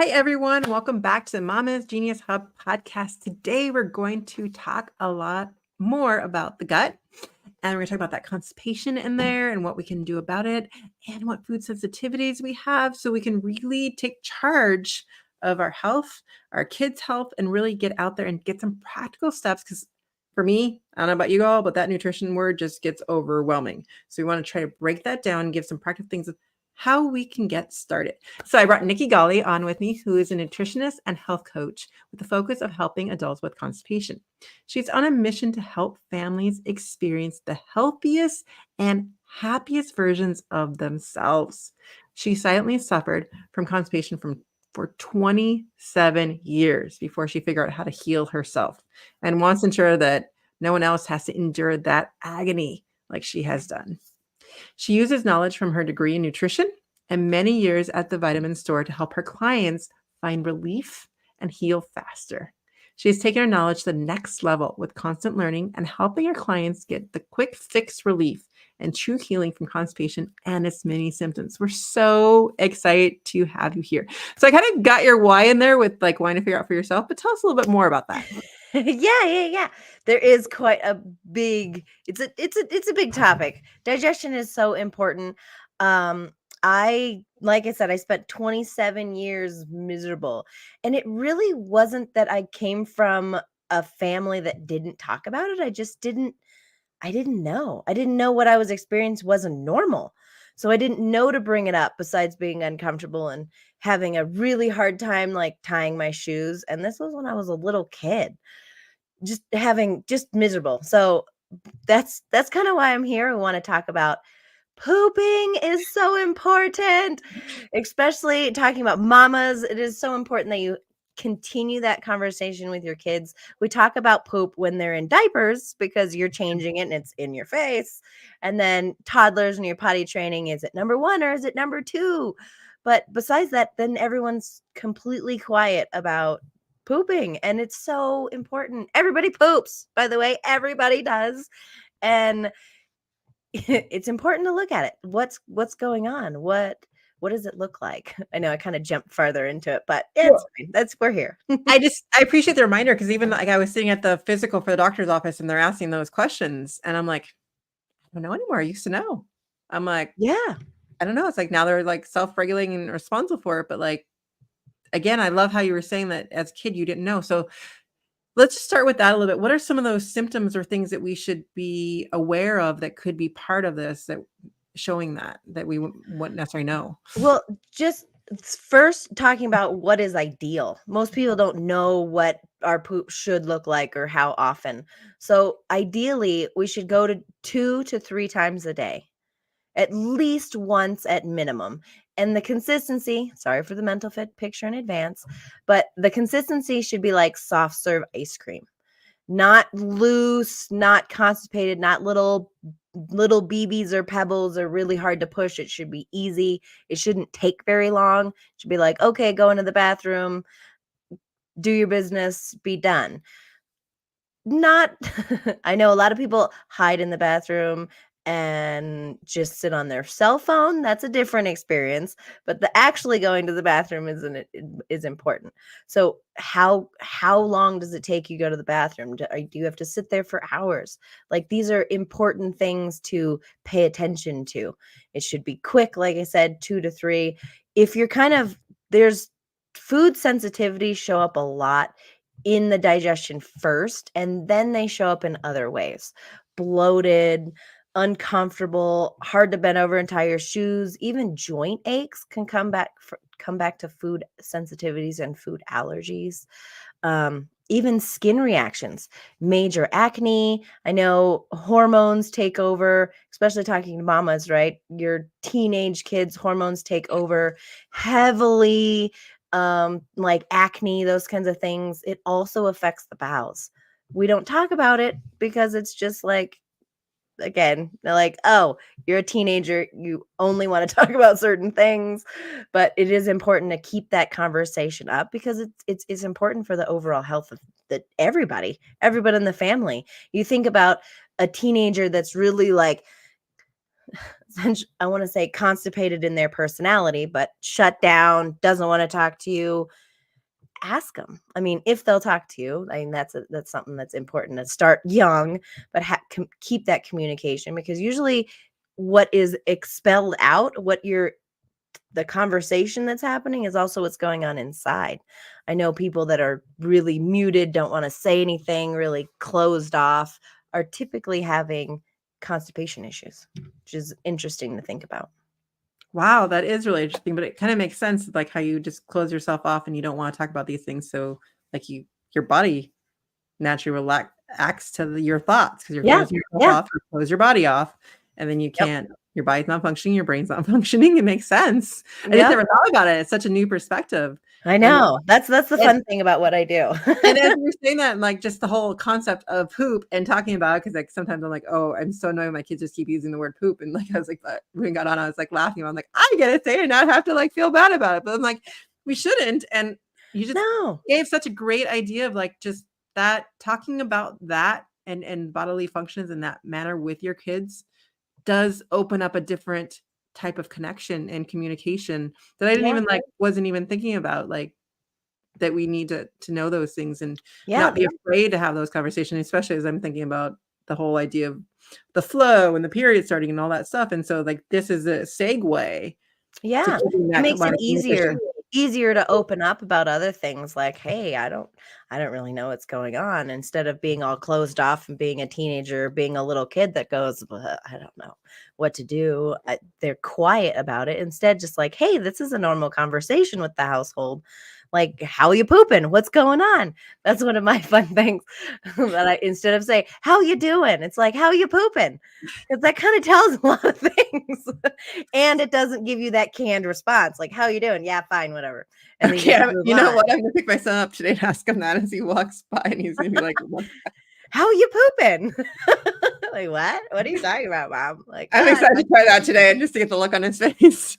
Hi, everyone. Welcome back to the Mama's Genius Hub podcast. Today, we're going to talk a lot more about the gut. And we're going to talk about that constipation in there and what we can do about it and what food sensitivities we have so we can really take charge of our health, our kids' health, and really get out there and get some practical steps. Because for me, I don't know about you all, but that nutrition word just gets overwhelming. So we want to try to break that down and give some practical things of how we can get started. So I brought Nikki Golly on with me, who is a nutritionist and health coach with the focus of helping adults with constipation. She's on a mission to help families experience the healthiest and happiest versions of themselves. She silently suffered from constipation for 27 years before she figured out how to heal herself and wants to ensure that no one else has to endure that agony like she has done. She uses knowledge from her degree in nutrition and many years at the vitamin store to help her clients find relief and heal faster. She has taken her knowledge to the next level with constant learning and helping her clients get the quick fix relief and true healing from constipation and its many symptoms. We're so excited to have you here. So I kind of got your why in there with like wanting to figure out for yourself, but tell us a little bit more about that. Yeah. There is quite a big, it's a big topic. Digestion is so important. Like I said, I spent 27 years miserable, and it really wasn't that I came from a family that didn't talk about it. I didn't know. I didn't know what I was experiencing wasn't normal. So I didn't know to bring it up besides being uncomfortable and having a really hard time like tying my shoes. And this was when I was a little kid, just miserable. So that's kind of why I'm here. I want to talk about pooping is so important, especially talking about mamas. It is so important that you continue that conversation with your kids. We talk about poop when they're in diapers because you're changing it and it's in your face. And then toddlers and your potty training, is it number 1 or is it number 2? But besides that, then everyone's completely quiet about pooping, and it's so important. Everybody poops, by the way, everybody does. And it's important to look at it. What's going on? What does it look like? I know I kind of jumped farther into it, but it's fine. We're here. I appreciate the reminder because even like I was sitting at the physical for the doctor's office and they're asking those questions and I'm like, I don't know anymore. I used to know. I'm like, Yeah. I don't know. It's like now they're like self-regulating and responsible for it. But like, again, I love how you were saying that as a kid, you didn't know. So let's just start with that a little bit. What are some of those symptoms or things that we should be aware of that could be part of this, that showing that we wouldn't necessarily know? Well, just first talking about what is ideal. Most people don't know what our poop should look like or how often. So ideally, we should go to 2 to 3 times a day, at least once at minimum. And the consistency, sorry for the mental fit picture in advance, but the consistency should be like soft serve ice cream. Not loose, not constipated, not little BBs or pebbles are really hard to push. It should be easy. It shouldn't take very long. It should be like, okay, go into the bathroom, do your business, be done. Not I know a lot of people hide in the bathroom and just sit on their cell phone. That's a different experience, but the actually going to the bathroom is important. So how long does it take you to go to the bathroom? Do you have to sit there for hours? Like, these are important things to pay attention to. It should be quick, like I said, 2 to 3. If you're there's food sensitivities show up a lot in the digestion first, and then they show up in other ways. Bloated, uncomfortable, hard to bend over and tie your shoes, even joint aches can come back to food sensitivities and food allergies. Even skin reactions, major acne. I know hormones take over, especially talking to mamas, right? Your teenage kids, hormones take over heavily. Like acne, those kinds of things. It also affects the bowels. We don't talk about it because it's just like, again, they're like, oh, you're a teenager, you only want to talk about certain things. But it is important to keep that conversation up because it's important for the overall health of everybody in the family. You think about a teenager that's really like I want to say constipated in their personality, but shut down, doesn't want to talk to you, ask them. I mean, if they'll talk to you, I mean, that's something that's important to start young, but keep that communication, because usually what is expelled out, the conversation that's happening is also what's going on inside. I know people that are really muted, don't want to say anything, really closed off, are typically having constipation issues, which is interesting to think about. Wow, that is really interesting, but it kind of makes sense, like how you just close yourself off and you don't want to talk about these things. So, like your body naturally acts to your thoughts because you're Yeah. closing yourself Yeah. off, or close your body off, and then you Yep. can't. Your body's not functioning, your brain's not functioning. It makes sense. I just Yep. never thought about it. It's such a new perspective, I and know. That's the and fun thing about what I do. And as you were saying that, like just the whole concept of poop and talking about it, because like sometimes I'm like, oh, I'm so annoyed when my kids just keep using the word poop. And like I was like, when we got on, I was like laughing. I'm like, I get to say it and not have to like feel bad about it. But I'm like, we shouldn't. And you just No. gave such a great idea of like just that talking about that and bodily functions in that manner with your kids does open up a different type of connection and communication that I didn't Yeah. even wasn't even thinking about. Like that we need to know those things and Yeah. not be afraid to have those conversations, especially as I'm thinking about the whole idea of the flow and the period starting and all that stuff. And so like this is a segue to Yeah. keeping It that makes line it of communication. easier to open up about other things, like, hey, I don't really know what's going on, instead of being all closed off and being a teenager, being a little kid that goes, "Well, I don't know what to do." They're quiet about it. Instead, just like, hey, this is a normal conversation with the household. Like, how you pooping? What's going on? That's one of my fun things that instead of say, how you doing? It's like, how you pooping? Because that kind of tells a lot of things. And it doesn't give you that canned response, like, how you doing? Yeah, fine, whatever. And then you just Okay, move you know on. what? I'm gonna pick my son up today and ask him that as he walks by, and he's gonna be like, "What?" How you pooping? Like, what? What are you talking about, mom? Like, I'm excited to try that today and just to get the look on his face.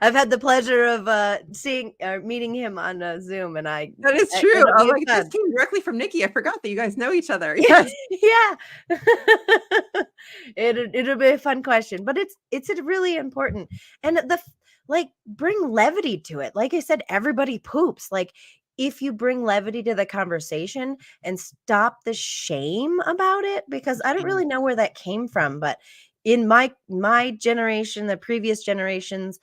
I've had the pleasure of seeing or meeting him on Zoom, and That is true. it'll I'm be like, this fun. came directly from Nikki. I forgot that you guys know each other. Yes. Yeah. It'll be a fun question, but it's a really important, and like, bring levity to it. Like I said, everybody poops. Like, if you bring levity to the conversation and stop the shame about it, because I don't really know where that came from, but in my generation, the previous generations,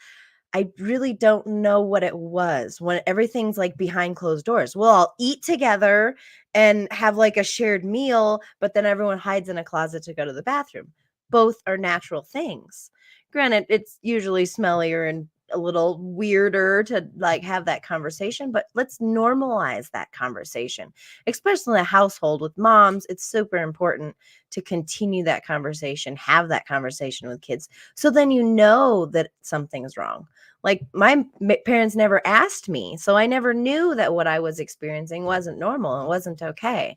I really don't know what it was when everything's like behind closed doors. We'll all eat together and have like a shared meal, but then everyone hides in a closet to go to the bathroom. Both are natural things. Granted, it's usually smellier and a little weirder to like have that conversation, but let's normalize that conversation, especially in a household with moms. It's super important to continue that conversation, have that conversation with kids. So then you know that something's wrong. Like, my parents never asked me, so I never knew that what I was experiencing wasn't normal and wasn't okay. I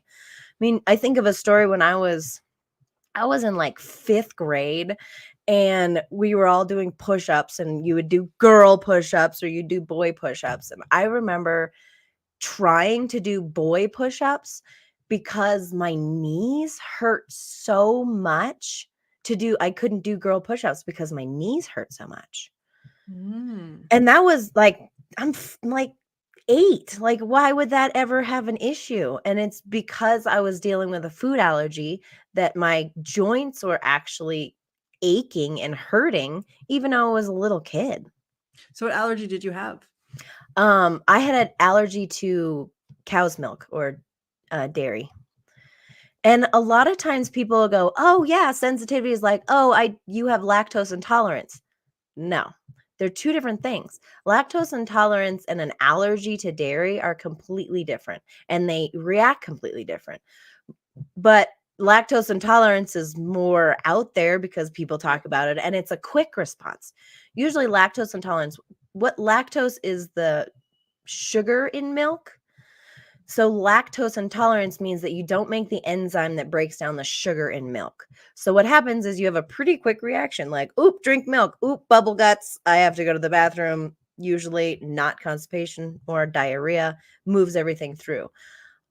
mean, I think of a story when I was in like 5th grade, and we were all doing push-ups, and you would do girl push-ups or you do boy push-ups. And I remember trying to do boy push-ups because my knees hurt so much I couldn't do girl push-ups because my knees hurt so much. Mm. And that was like, like 8. Like, why would that ever have an issue? And it's because I was dealing with a food allergy that my joints were actually aching and hurting, even though I was a little kid. So what allergy did you have? I had an allergy to cow's milk or dairy. And a lot of times people will go, "Oh yeah, sensitivity is like, oh, you have lactose intolerance." No, they're 2 different things. Lactose intolerance and an allergy to dairy are completely different, and they react completely different. But lactose intolerance is more out there because people talk about it, and it's a quick response. Usually lactose intolerance, what lactose is, the sugar in milk. So lactose intolerance means that you don't make the enzyme that breaks down the sugar in milk. So what happens is you have a pretty quick reaction, like, oop, drink milk, oop, bubble guts, I have to go to the bathroom. Usually not constipation or diarrhea, moves everything through.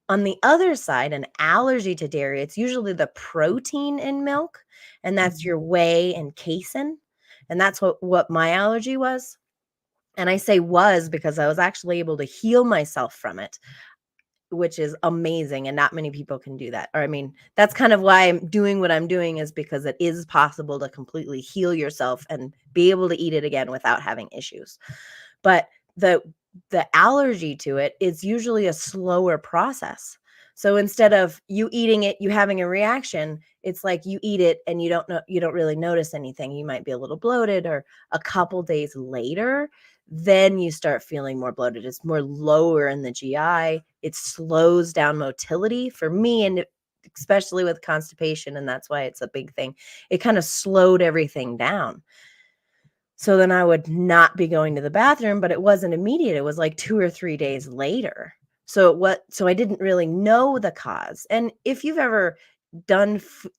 On the other side, an allergy to dairy, it's usually the protein in milk, and that's Mhm. your whey and casein. And that's what my allergy was. And I say was because I was actually able to heal myself from it, which is amazing. And not many people can do that. Or, I mean, that's kind of why I'm doing what I'm doing, is because it is possible to completely heal yourself and be able to eat it again without having issues. But the allergy to it is usually a slower process. So instead of you eating it, you having a reaction, it's like you eat it and you don't really notice anything. You might be a little bloated, or a couple days later, then you start feeling more bloated. It's more lower in the GI. It slows down motility for me, and especially with constipation, and that's why it's a big thing. It kind of slowed everything down. So then I would not be going to the bathroom, but it wasn't immediate. It was like 2 or 3 days later. So I didn't really know the cause. And if you've ever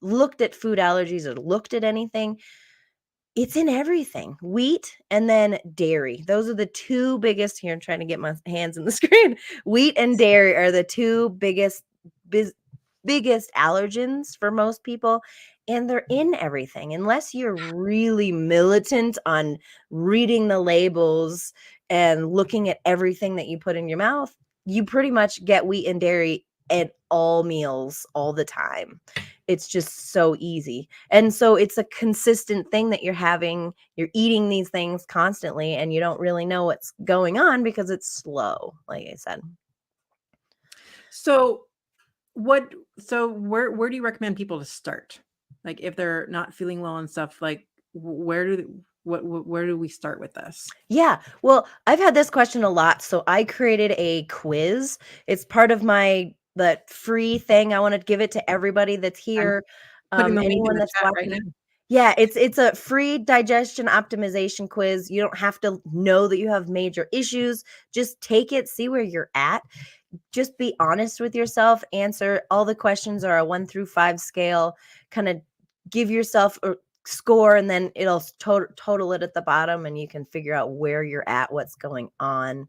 looked at food allergies or looked at anything, it's in everything. Wheat and then dairy. Those are the two biggest. Here, I'm trying to get my hands in the screen. Wheat and dairy are the two biggest allergens for most people, and they're in everything. Unless you're really militant on reading the labels and looking at everything that you put in your mouth, you pretty much get wheat and dairy at all meals all the time. It's just so easy. And so it's a consistent thing that you're eating these things constantly, and you don't really know what's going on because it's slow, like I said. So what where do you recommend people to start? Like, if they're not feeling well and stuff, like, where do where do we start with this? Yeah. Well, I've had this question a lot. So I created a quiz. It's part of that free thing. I want to give it to everybody that's I'm here. putting the link in Anyone the that's chat right now. watching. Yeah, it's a free digestion optimization quiz. You don't have to know that you have major issues. Just take it, see where you're at. Just be honest with yourself. Answer all the questions are a 1 through 5 scale. Kind of give yourself a score, and then it'll total it at the bottom, and you can figure out where you're at, what's going on.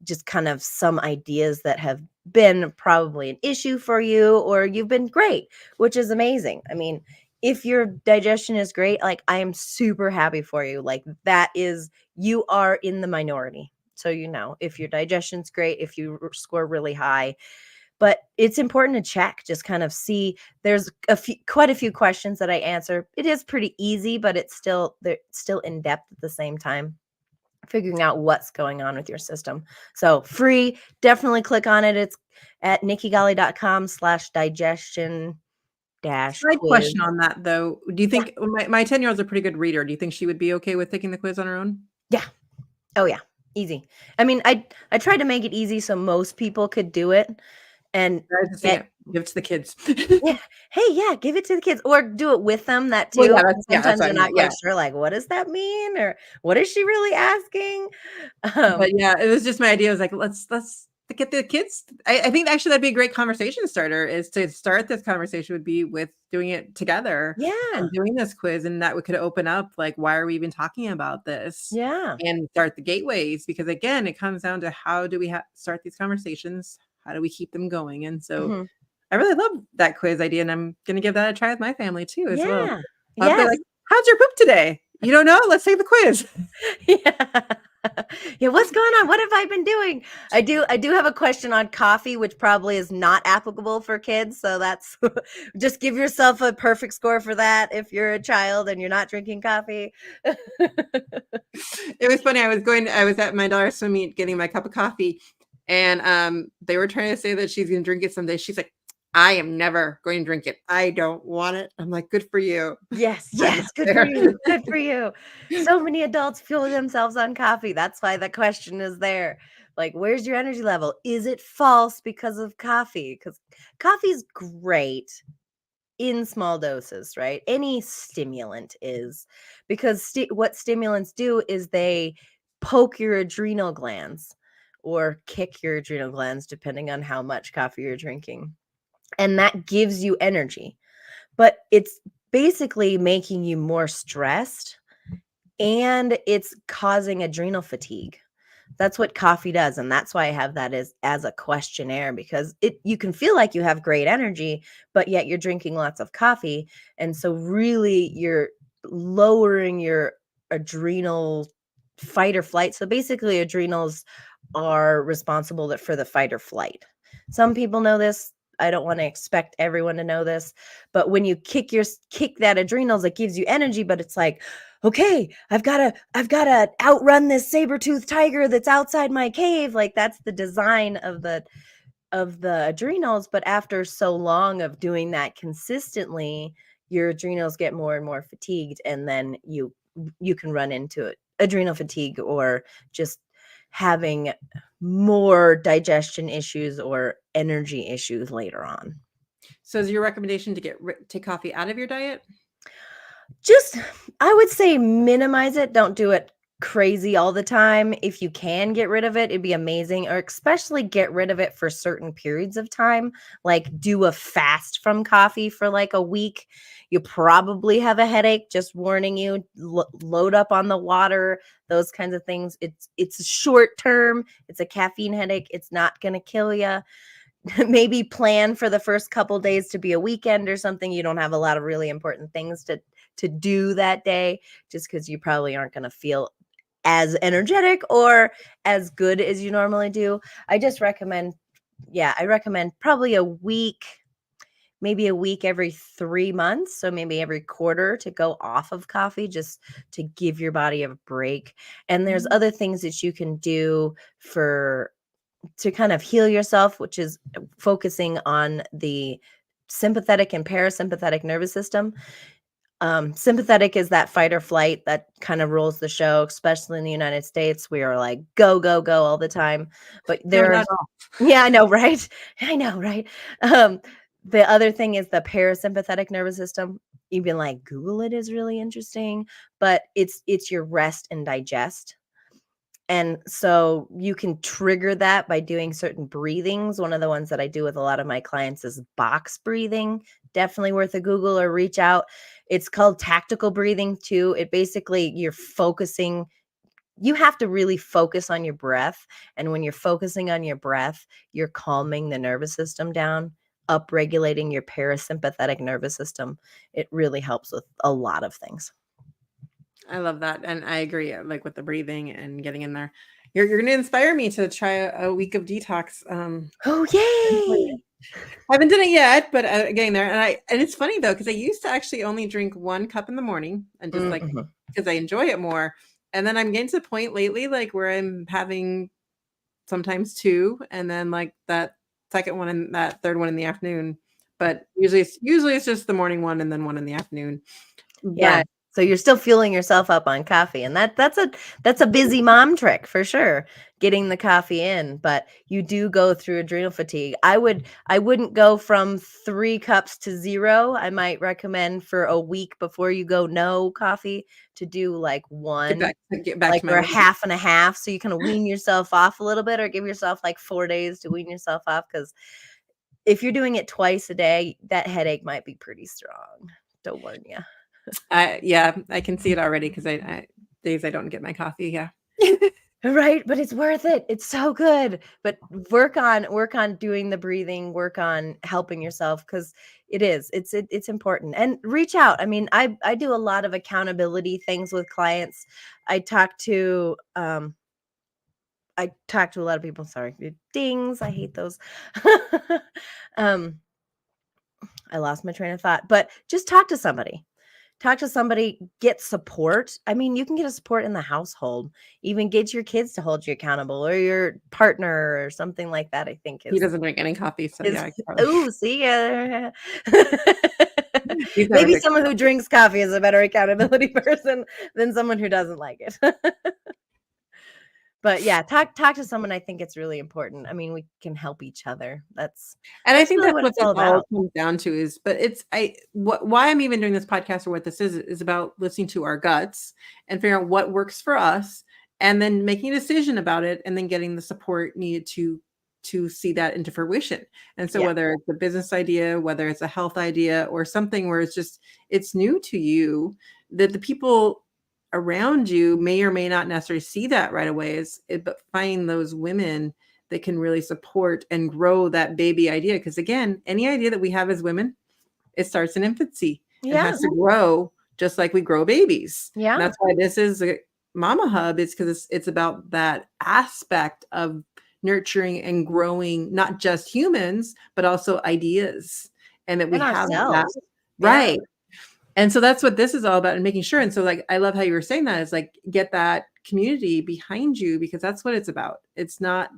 Just kind of some ideas that have been probably an issue for you, or you've been great, which is amazing. I mean, if your digestion is great, like, I am super happy for you. Like, you are in the minority. So, if your digestion's great, if you score really high, but it's important to check, just kind of see. There's quite a few questions that I answer. It is pretty easy, but they're still in depth at the same time, figuring out what's going on with your system. So free, definitely click on it. It's at nikkigolly.com/digestion dash Side quiz. question on that, though. Do you think my 10-year-old's a pretty good reader. Do you think she would be okay with taking the quiz on her own? Yeah. Oh yeah. Easy. I mean, I tried to make it easy so most people could do it and I was just saying get. it. Give it to the kids. Yeah. Hey, yeah, give it to the kids or do it with them, that Well, too. yeah, that's Sometimes what they're I not meant, yeah. quite sure, like, what does that mean? Or what is she really asking? But, Um, yeah, it was just my idea. I was like, let's get the kids. I think actually that'd be a great conversation starter, is to start this conversation would be with doing it together yeah. and doing this quiz, and that we could open up, like, why are we even talking about this? Yeah. And start the gateways, because again, it comes down to how do we start these conversations? How do we keep them going? And so Mhm. I really love that quiz idea, and I'm gonna give that a try with my family too as well. Yeah. I'll be Yes. like, "How's your poop today? You don't know? Let's take the quiz." Yeah. Yeah, what's going on? What have I been doing? I do have a question on coffee, which probably is not applicable for kids. So that's just give yourself a perfect score for that if you're a child and you're not drinking coffee. It was funny. I was at my daughter's swim meet getting my cup of coffee, and they were trying to say that she's gonna drink it someday. She's like, "I am never going to drink it. I don't want it." I'm like, "Good for you." Yes, I'm not yes, good for there. you. Good for you. So many adults fuel themselves on coffee. That's why the question is there. Like, where's your energy level? Is it false because of coffee? Because coffee's great in small doses, right? Any stimulant is, because what stimulants do is they poke your adrenal glands or kick your adrenal glands, depending on how much coffee you're drinking. And that gives you energy. But it's basically making you more stressed, and it's causing adrenal fatigue. That's what coffee does, and that's why I have that as a questionnaire, because you can feel like you have great energy, but yet you're drinking lots of coffee, and so really you're lowering your adrenal fight or flight. So basically, adrenals are responsible for the fight or flight. Some people know this. I don't want to expect everyone to know this, but when you kick that adrenals, it gives you energy, but it's like, okay, I've got to outrun this saber-toothed tiger that's outside my cave. Like, that's the design of the adrenals. But after so long of doing that consistently, your adrenals get more and more fatigued, and then you can run into it, adrenal fatigue, or just having more digestion issues or energy issues later on. So is your recommendation to take coffee out of your diet? Just, I would say minimize it. Don't do it crazy all the time. If you can get rid of it, it'd be amazing, or especially get rid of it for certain periods of time. Like, do a fast from coffee for like a week. You probably have a headache, just warning you. Load up on the water, those kinds of things. It's short term. It's a caffeine headache. It's not going to kill you. Maybe plan for the first couple days to be a weekend or something. You don't have a lot of really important things to do that day, just because you probably aren't going to feel as energetic or as good as you normally do. I recommend probably a week, maybe a week every 3 months. So maybe every quarter to go off of coffee, just to give your body a break. And there's other things that you can do to kind of heal yourself, which is focusing on the sympathetic and parasympathetic nervous system. Sympathetic is that fight or flight that kind of rules the show, especially in the United States. We are like, go, go, go all the time. But No, there not are, at all. yeah, I know, right? I know, right? The other thing is the parasympathetic nervous system. Even like Google it is really interesting, but it's your rest and digest. And so you can trigger that by doing certain breathings. One of the ones that I do with a lot of my clients is box breathing. Definitely worth a Google or reach out. It's called tactical breathing too. It basically, you're focusing, you have to really focus on your breath. And when you're focusing on your breath, you're calming the nervous system down, upregulating your parasympathetic nervous system. It really helps with a lot of things. I love that, and I agree, like, with the breathing and getting in there. You're gonna inspire me to try a week of detox, Oh, yay! I haven't done it yet, but, getting there, and it's funny, though, because I used to actually only drink 1 cup in the morning and just, like, Mhm. because I enjoy it more, and then I'm getting to the point lately, like, where I'm having sometimes 2, and then, like, that 2nd one and that 3rd one in the afternoon, but usually it's just the morning one and then one in the afternoon, Yeah. but So you're still fueling yourself up on coffee, and that's a busy mom trick for sure, getting the coffee in, but you do go through adrenal fatigue. I wouldn't go from 3 cups to 0. I might recommend for a week before you go no coffee to do like get 1, back get back like, to my or way. half and a half, so you kinda wean yourself off a little bit, or give yourself like 4 days to wean yourself off. Because if you're doing it twice a day, that headache might be pretty strong. Don't warn you. Yeah, I can see it already because I days I don't get my coffee, yeah. Right, but it's worth it. It's so good. But work on doing the breathing, work on helping yourself, because it's important. And reach out. I mean, I do a lot of accountability things with clients. I talk to a lot of people. Sorry, dings. I hate those. um, I lost my train of thought. But just talk to somebody. Talk to somebody, get support. I mean, you can get a support in the household. Even get your kids to hold you accountable, or your partner or something like that, I think He is doesn't drink any coffee, so is yeah, I could probably oh, see, he's never maybe good. someone who drinks coffee is a better accountability person than someone who doesn't like it. But yeah, talk to someone. I think it's really important. I mean, we can help each other. And I That's think really that's what what it's this all all about. comes down to is but it's why I'm even doing this podcast or what this is about listening to our guts and figuring out what works for us and then making a decision about it and then getting the support needed to see that into fruition. And so Yeah. whether it's a business idea, whether it's a health idea or something where it's new to you, that the people around you may or may not necessarily see that right away, but find those women that can really support and grow that baby idea. Because again, any idea that we have as women, it starts in infancy and Yeah. has to grow just like we grow babies. And Yeah. that's why this is a Mama Hub. It's because it's about that aspect of nurturing and growing not just humans, but also ideas. And that we And have that. ourselves. Yeah. Right. And so that's what this is all about, and making sure. And so like, I love how you were saying that, is like, get that community behind you, because that's what it's about. It's not,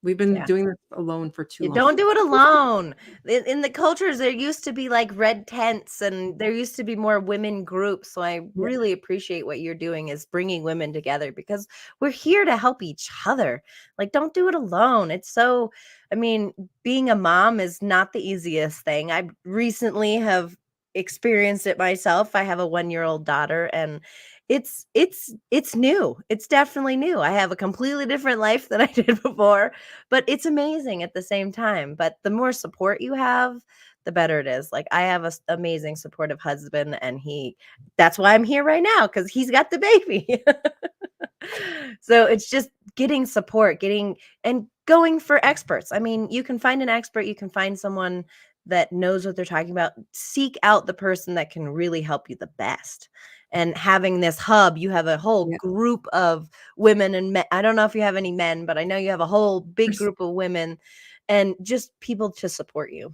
we've been Yeah. doing this alone for too You long. don't do it alone. In the cultures, there used to be like red tents and there used to be more women groups. So I Yeah. really appreciate what you're doing is bringing women together because we're here to help each other. Like, don't do it alone. It's so, I mean, being a mom is not the easiest thing. I recently have experienced it myself. I have a 1-year-old daughter and it's new. It's definitely new. I have a completely different life than I did before, but it's amazing at the same time. But the more support you have, the better it is. Like I have a amazing supportive husband and that's why I'm here right now because he's got the baby. So it's just getting support, getting and going for experts. I mean, you can find an expert, you can find someone that knows what they're talking about. Seek out the person that can really help you the best. And having this hub, you have a whole Yeah. group of women and men. I don't know if you have any men, but I know you have a whole big group of women and just people to support you.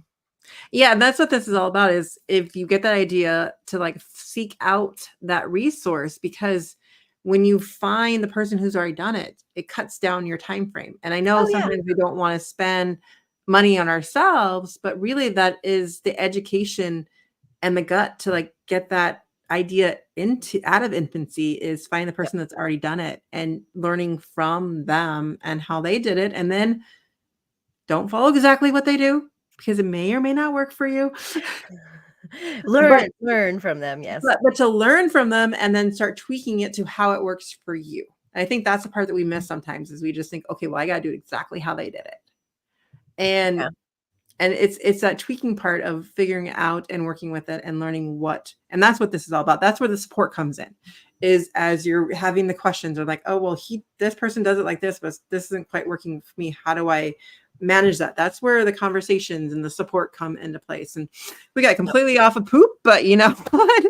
Yeah, and that's what this is all about, is if you get that idea to like seek out that resource, because when you find the person who's already done it, it cuts down your time frame. And I know Oh yeah. sometimes we don't want to spend money on ourselves, but really that is the education and the gut to like get that idea into out of infancy, is find the Yep. person that's already done it and learning from them and how they did it. And then don't follow exactly what they do, because it may or may not work for you. But Learn from them, yes. but to learn from them and then start tweaking it to how it works for you. I think that's the part that we miss sometimes, is we just think, okay, well, I gotta do exactly how they did it. And Yeah. and it's that tweaking part of figuring it out and working with it and learning what, and that's what this is all about. That's where the support comes in, is as you're having the questions, or like, oh, well, this person does it like this, but this isn't quite working for me. How do I manage that? That's where the conversations and the support come into place. And we got Yep. completely off of poop, but you know what?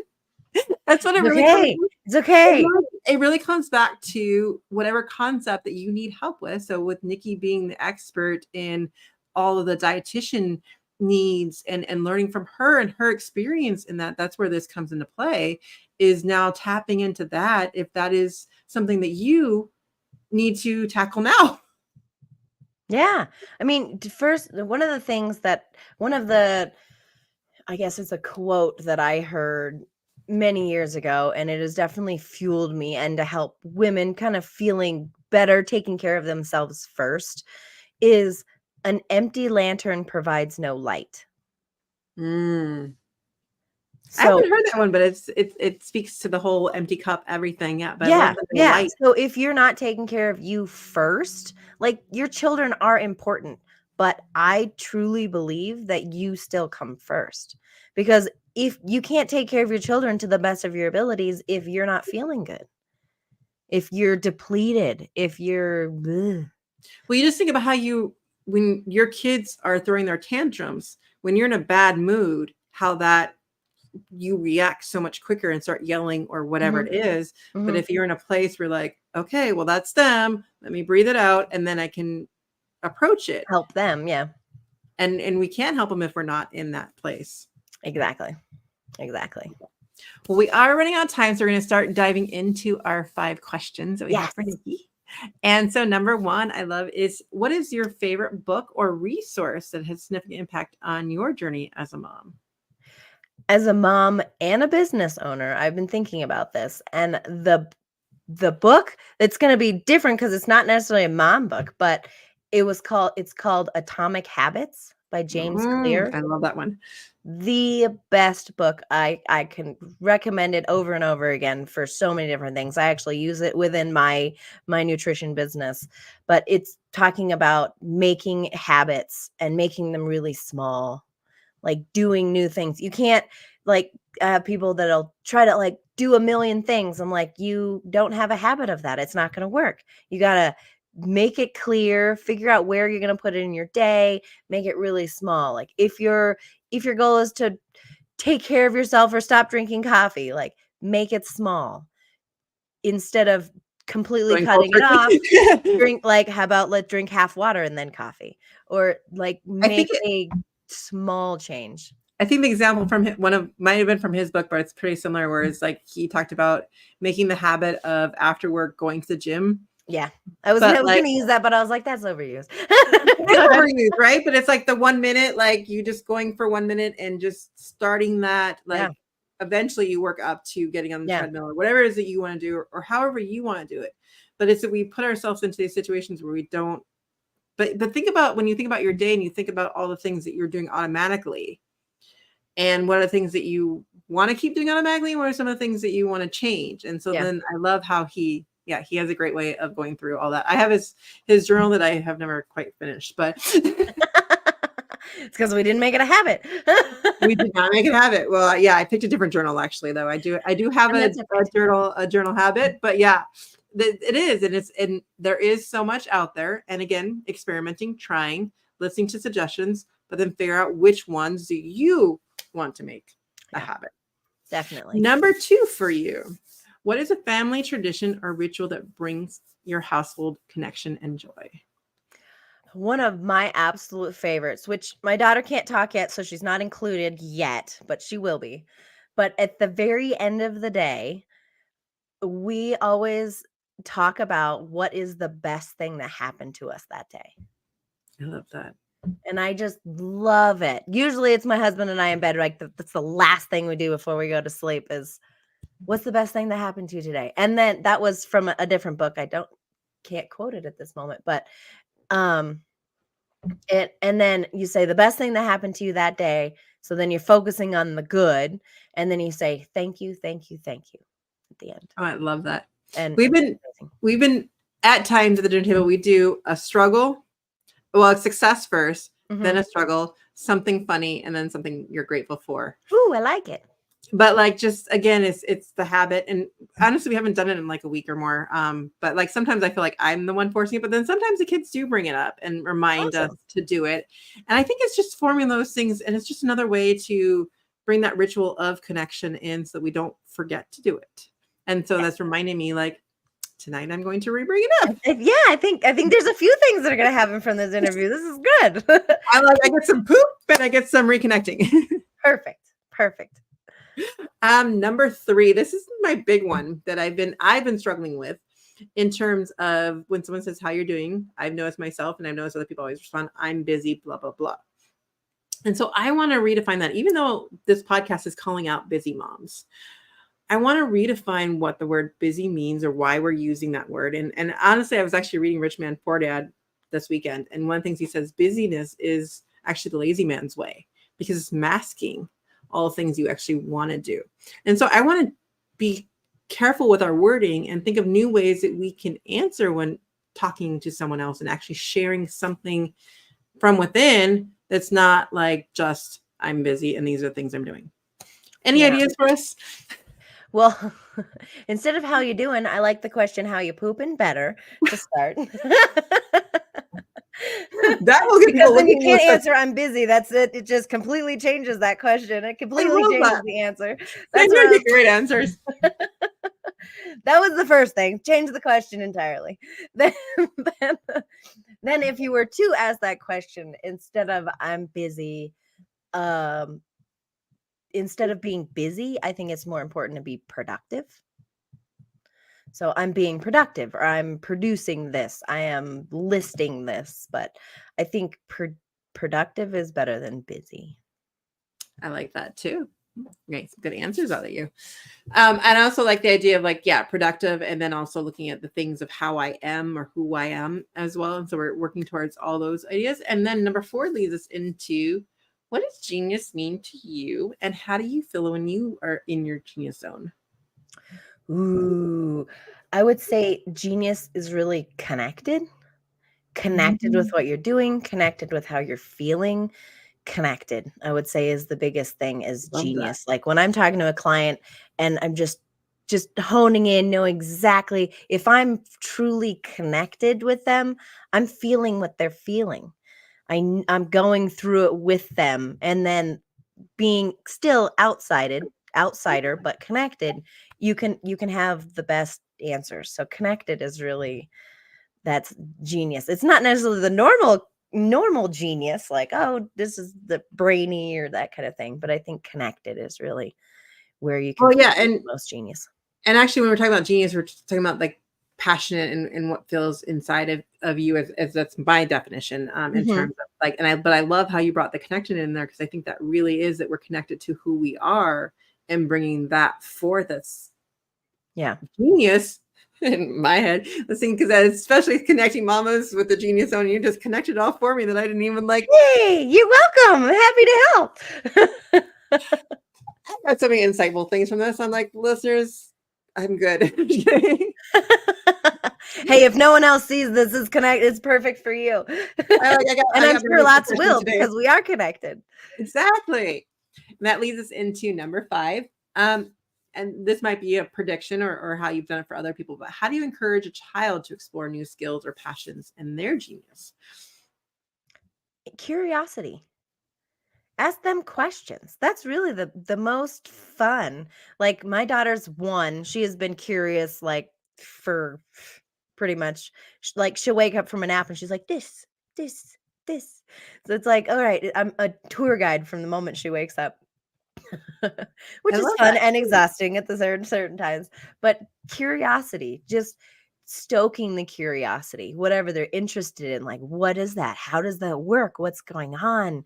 That's what it It's really comes okay. to. It's okay. It really comes back to whatever concept that you need help with. So with Nikki being the expert in all of the dietitian needs, and learning from her and her experience in that, that's where this comes into play, is now tapping into that, if that is something that you need to tackle now. Yeah. I mean, first, one of the I guess it's a quote that I heard many years ago, and it has definitely fueled me and to help women kind of feeling better, taking care of themselves first, is an empty lantern provides no light. Mm. I So, haven't heard that one, but it speaks to the whole empty cup, everything. Yeah, but I love yeah, the yeah. light. So if you're not taking care of you first, like your children are important, but I truly believe that you still come first because if you can't take care of your children to the best of your abilities, if you're not feeling good, if you're depleted, if you're, bleh. Well, you just think about when your kids are throwing their tantrums, when you're in a bad mood, how that you react so much quicker and start yelling or whatever Mhm, it is. But mhm. if you're in a place where like, okay, well, that's them, let me breathe it out, and then I can approach it. Help them. Yeah, And we can't help them if we're not in that place. exactly. Exactly. Well, we are running out of time, so we're going to start diving into our 5 questions that we have Yes. for Nikki. And so number 1 I love is, what is your favorite book or resource that has significant impact on your journey as a mom? As a mom and a business owner, I've been thinking about this and the book, it's gonna be different because it's not necessarily a mom book, but it's called Atomic Habits by James Clear. I love that one. The best book. I can recommend it over and over again for so many different things. I actually use it within my nutrition business, but it's talking about making habits and making them really small, like doing new things. You can't like have people that'll try to like do a million things. I'm like, you don't have a habit of that. It's not going to work. You got to make it clear, figure out where you're going to put it in your day, make it really small. Like if your goal is to take care of yourself or stop drinking coffee, like make it small instead of completely Going cold cutting it off. turkey. Drink, like, how about let's drink half water and then coffee, or like I make think a small change. I think the example from might have been from his book, but it's pretty similar. Where it's like he talked about making the habit of after work going to the gym. Yeah, I was But going like to use that, but I was like, that's overused. it's overused, right? But it's like the 1 minute, like you just going for 1 minute and just starting that. Like Yeah. eventually you work up to getting on the Yeah. treadmill or whatever it is that you want to do, or however you want to do it. But it's that we put ourselves into these situations where we don't. But think about when you think about your day and you think about all the things that you're doing automatically. And what are the things that you want to keep doing automatically? What are some of the things that you want to change? And so Yeah. then I love how he has a great way of going through all that. I have his journal that I have never quite finished, but It's because we didn't make it a habit. we did not make it habit. Well, yeah, I picked a different journal actually, though. I do have And a that's okay. journal habit, but yeah, it is, and there is so much out there. And again, experimenting, trying, listening to suggestions, but then figure out which ones do you want to make a Yeah. habit. Definitely. Number 2 for you. What is a family tradition or ritual that brings your household connection and joy? One of my absolute favorites, which my daughter can't talk yet, so she's not included yet, but she will be. But at the very end of the day, we always talk about what is the best thing that happened to us that day. I love that. And I just love it. Usually it's my husband and I in bed, like that's the last thing we do before we go to sleep is what's the best thing that happened to you today? And then that was from a different book. Can't quote it at this moment, but and then you say the best thing that happened to you that day. So then you're focusing on the good, and then you say thank you, thank you, thank you at the end. Oh, I love that. And We've been at times at the dinner table, we do a struggle. Well, it's success first, then a struggle, something funny, and then something you're grateful for. Ooh, I like it. But like, just again, it's the habit. And honestly, we haven't done it in like a week or more. But like sometimes I feel like I'm the one forcing it, but then sometimes the kids do bring it up and remind us to do it. And I think it's just forming those things. And it's just another way to bring that ritual of connection in so that we don't forget to do it. And so that's reminding me, like, tonight I'm going to re-bring it up. Yeah, I think there's a few things that are going to happen from this interview. This is good. I get some poop and I get some reconnecting. Perfect. Number 3, this is my big one that I've been struggling with in terms of when someone says how you're doing. I've noticed myself, and I've noticed other people always respond, I'm busy, blah, blah, blah. And so I want to redefine that. Even though this podcast is calling out busy moms, I want to redefine what the word busy means or why we're using that word. And honestly, I was actually reading Rich Man Poor Dad this weekend. And one of the things he says, busyness is actually the lazy man's way because it's masking all the things you actually want to do. And so I want to be careful with our wording and think of new ways that we can answer when talking to someone else and actually sharing something from within that's not like just I'm busy and these are the things I'm doing. Any ideas for us? Well, instead of how you doing, I like the question how you pooping better to start. That will get because then you can't answer I'm busy. That's it. It just completely changes that question. It completely changes the answer. That's going to get great answers. That was the first thing. Change the question entirely. Then if you were to ask that question instead of I'm busy, instead of being busy, I think it's more important to be productive. So I'm being productive, or I'm producing this, I am listing this, but I think productive is better than busy. I like that too. Great, some good answers out of you. And I also like the idea of like, productive, and then also looking at the things of how I am or who I am as well. And so we're working towards all those ideas. And then number 4 leads us into, what does genius mean to you, and how do you feel when you are in your genius zone? Ooh, I would say genius is really connected with what you're doing, connected with how you're feeling, connected, I would say is the biggest thing is genius. Like when I'm talking to a client and I'm just just honing in, know exactly if I'm truly connected with them, I'm feeling what they're feeling. I'm going through it with them, and then being still outsider, but connected, you can have the best answers. So connected is really, that's genius. It's not necessarily the normal genius, like, oh, this is the brainy or that kind of thing, but I think connected is really where you can Oh yeah, find the most genius. and actually, when we're talking about genius, we're talking about like passionate and what feels inside of you, as that's my definition, in Mhm. terms of like, but I love how you brought the connection in there, because I think that really is that we're connected to who we are and bringing that forth as Yeah. genius in my head. Listening, because especially connecting mamas with the genius zone, you just connected all for me that I didn't even like. Hey, you're welcome. Happy to help. I got so many insightful things from this. I'm like, listeners, I'm good. Hey, if no one else sees this is connect, it's perfect for you. And I I'm got the sure most lots question will, today. because we are connected. Exactly. And that leads us into number 5. And this might be a prediction, or how you've done it for other people, but how do you encourage a child to explore new skills or passions in their genius? Curiosity. Ask them questions. That's really the most fun. Like, my daughter's 1. She has been curious, like, for pretty much, like, she'll wake up from a nap and she's like, this, this. So it's like, all right, I'm a tour guide from the moment she wakes up. I Which is love fun that and too. exhausting at the certain times. But curiosity, just stoking the curiosity, whatever they're interested in, like, what is that? How does that work? What's going on?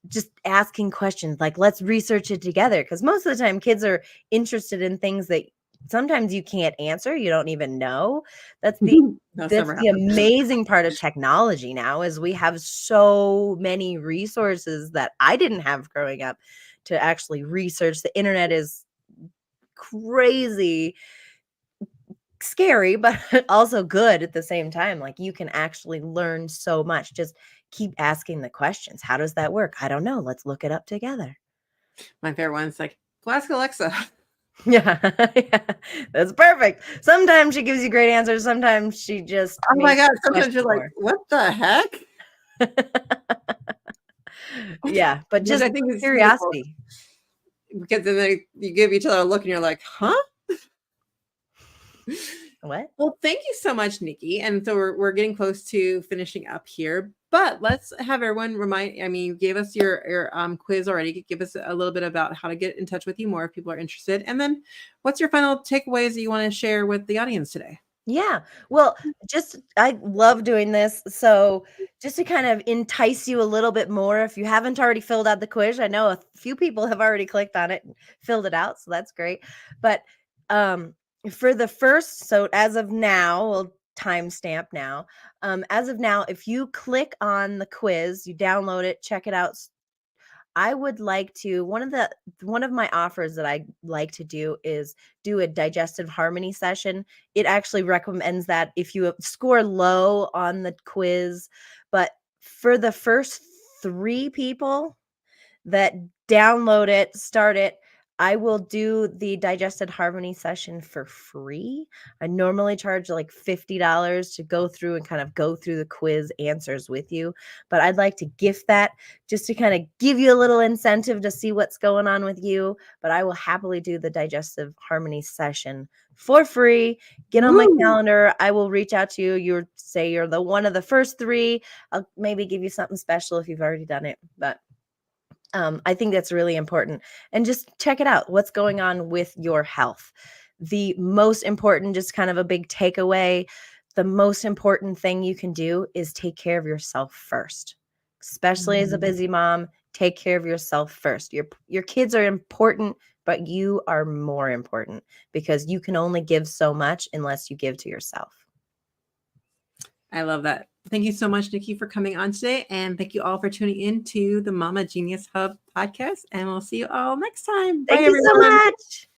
Just asking questions, like, let's research it together. Because most of the time, kids are interested in things that sometimes you can't answer, you don't even know. That's the That's that's never the happened. amazing part of technology now, is we have so many resources that I didn't have growing up to actually research. The internet is crazy scary, but also good at the same time. Like, you can actually learn so much. Just keep asking the questions. How does that work? I don't know. Let's look it up together. My favorite one's like, go ask Alexa. Yeah, yeah, that's perfect. Sometimes she gives you great answers. Sometimes she just Oh my makes God. you Sometimes question you're like, more. what the heck? Yeah, but Which just I think is beautiful, curiosity. because then you give each other a look and you're like, huh? What? Well, thank you so much, Nikki. And so we're getting close to finishing up here, but let's have everyone remind. I mean, you gave us your quiz already. Give us a little bit about how to get in touch with you more if people are interested, and then what's your final takeaways that you want to share with the audience today? Yeah. Well, just I love doing this. So, just to kind of entice you a little bit more, if you haven't already filled out the quiz, I know a few people have already clicked on it and filled it out, so that's great. But um for the first, so as of now, we'll timestamp now. As of now, if you click on the quiz, you download it, check it out. I would like to, one of my offers that I like to do is do a digestive harmony session. It actually recommends that if you score low on the quiz, but for the first 3 people that download it, start it, I will do the digested harmony session for free. I normally charge like $50 to go through and kind of go through the quiz answers with you, but I'd like to gift that just to kind of give you a little incentive to see what's going on with you. But I will happily do the digestive harmony session for free. Get on my Woo! calendar. I will reach out to you. You say you're the one of the first 3. I'll maybe give you something special if you've already done it, but I think that's really important. And just check it out. What's going on with your health? The most important, just kind of a big takeaway, the most important thing you can do is take care of yourself first. Especially as a busy mom, take care of yourself first. Your kids are important, but you are more important, because you can only give so much unless you give to yourself. I love that. Thank you so much, Nikki, for coming on today, and thank you all for tuning in to the Mama Genius Hub podcast. And we'll see you all next time. Bye, Thank you so everyone. much.